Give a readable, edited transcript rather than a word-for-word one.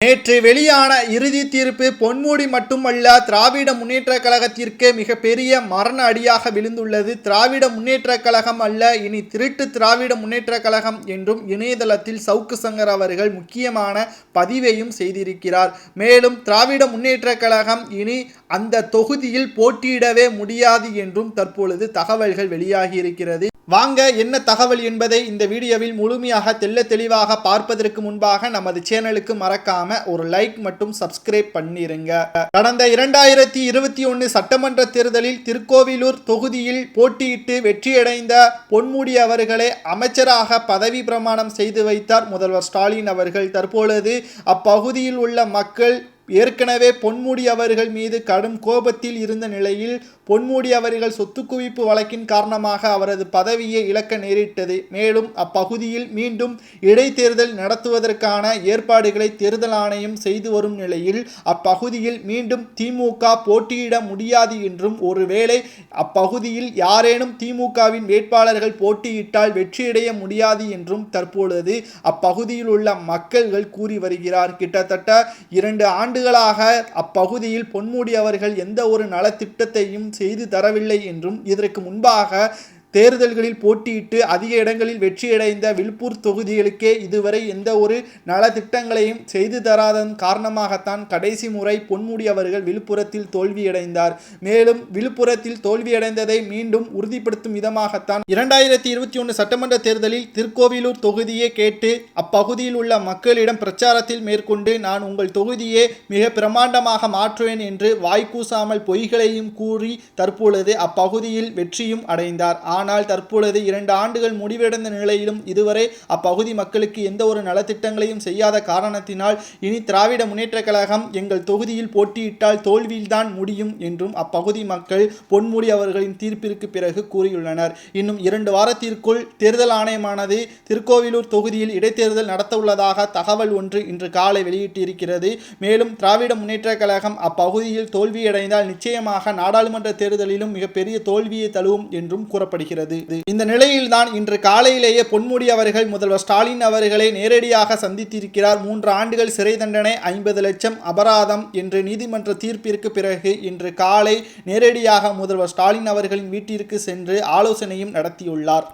நேற்று வெளியான இறுதி தீர்ப்பு பொன்முடி மட்டுமல்ல, திராவிட முன்னேற்ற கழகத்திற்கு மிகப்பெரிய மரண அடியாக விழுந்துள்ளது. திராவிட முன்னேற்ற கழகம் அல்ல, இனி திருட்டு திராவிட முன்னேற்ற கழகம் என்றும் இணையதளத்தில் சவுக்கு சங்கர் அவர்கள் முக்கியமான பதிவையும் செய்திருக்கிறார். மேலும் திராவிட முன்னேற்ற கழகம் இனி அந்த தொகுதியில் போட்டியிடவே முடியாது என்றும் தற்பொழுது தகவல்கள் வெளியாகி இருக்கிறது. வாங்க என்ன தகவல் என்பதை இந்த வீடியோவில் முழுமையாக தெளிவாக பார்ப்பதற்கு முன்பாக நமது சேனலுக்கு மறக்காம ஒரு லைக் மற்றும் சப்ஸ்கிரைப் பண்ணிருங்க. கடந்த 2021 சட்டமன்ற தேர்தலில் திருக்கோவிலூர் தொகுதியில் போட்டியிட்டு வெற்றியடைந்த பொன்முடி அவர்களை அமைச்சராக பதவி பிரமாணம் செய்து வைத்தார் முதல்வர் ஸ்டாலின் அவர்கள். தற்பொழுது அப்பகுதியில் உள்ள மக்கள் ஏற்கனவே பொன்முடி அவர்கள் மீது கடும் கோபத்தில் இருந்த நிலையில் பொன்முடி அவர்கள் சொத்து குவிப்பு வழக்கின் காரணமாக அவரது பதவியை இழக்க நேரிட்டது. மேலும் அப்பகுதியில் மீண்டும் இடைத்தேர்தல் நடத்துவதற்கான ஏற்பாடுகளை தேர்தல் ஆணையம் செய்து வரும் நிலையில் அப்பகுதியில் மீண்டும் திமுக போட்டியிட முடியாது என்றும், ஒருவேளை அப்பகுதியில் யாரேனும் திமுகவின் வேட்பாளர்கள் போட்டியிட்டால் வெற்றியடைய முடியாது என்றும் தற்பொழுது அப்பகுதியில் உள்ள மக்கள்கள் கூறி வருகிறார். கிட்டத்தட்ட 2 ஆண்டுகளாக அப்பகுதியில் பொன்முடி அவர்கள் எந்த ஒரு நலத்திட்டத்தையும் செய்து தரவில்லை என்றும், இதற்கு முன்பாக தேர்தல்களில் போட்டியிட்டு அதிக இடங்களில் வெற்றியடைந்த விழுப்புர் தொகுதிகளுக்கே இதுவரை எந்த ஒரு நலத்திட்டங்களையும் செய்து தராதன் காரணமாகத்தான் கடைசி முறை பொன்முடி அவர்கள் விழுப்புரத்தில் தோல்வியடைந்தார். மேலும் விழுப்புரத்தில் தோல்வியடைந்ததை மீண்டும் உறுதிப்படுத்தும் விதமாகத்தான் 2021 சட்டமன்ற தேர்தலில் திருக்கோவிலூர் தொகுதியை கேட்டு அப்பகுதியில் உள்ள மக்களிடம் பிரச்சாரத்தில் மேற்கொண்டு நான் உங்கள் தொகுதியை மிக பிரமாண்டமாக மாற்றுவேன் என்று வாய்க்கூசாமல் பொய்களையும் கூறி தற்பொழுது அப்பகுதியில் வெற்றியும் அடைந்தார். ஆனால் தற்பொழுது 2 ஆண்டுகள் முடிவடைந்த நிலையிலும் இதுவரை அப்பகுதி மக்களுக்கு எந்த ஒரு நலத்திட்டங்களையும் செய்யாத காரணத்தினால் இனி திராவிட முன்னேற்ற கழகம் எங்கள் தொகுதியில் போட்டியிட்டால் தோல்வியில்தான் முடியும் என்றும் அப்பகுதி மக்கள் பொன்முடி அவர்களின் தீர்ப்பிற்கு பிறகு கூறியுள்ளனர். இன்னும் 2 வாரத்திற்குள் தேர்தல் ஆணையமானது திருக்கோவிலூர் தொகுதியில் இடைத்தேர்தல் நடத்த உள்ளதாக தகவல் ஒன்று இன்று காலை வெளியிட்டிருக்கிறது. மேலும் திராவிட முன்னேற்ற கழகம் அப்பகுதியில் தோல்வியடைந்தால் நிச்சயமாக நாடாளுமன்ற தேர்தலிலும் மிகப்பெரிய தோல்வியை தழுவும் என்றும் கூறப்படுகிறது. இந்த நிலையில்தான் இன்று காலையிலேயே பொன்முடி அவர்கள் முதல்வர் ஸ்டாலின் அவர்களை நேரடியாக சந்தித்திருக்கிறார். 3 ஆண்டுகள் சிறை தண்டனை, 50 லட்சம் அபராதம் என்று நீதிமன்ற தீர்ப்பிற்கு பிறகு இன்று காலை நேரடியாக முதல்வர் ஸ்டாலின் அவர்களின் வீட்டிற்கு சென்று ஆலோசனையும் நடத்தியுள்ளார்.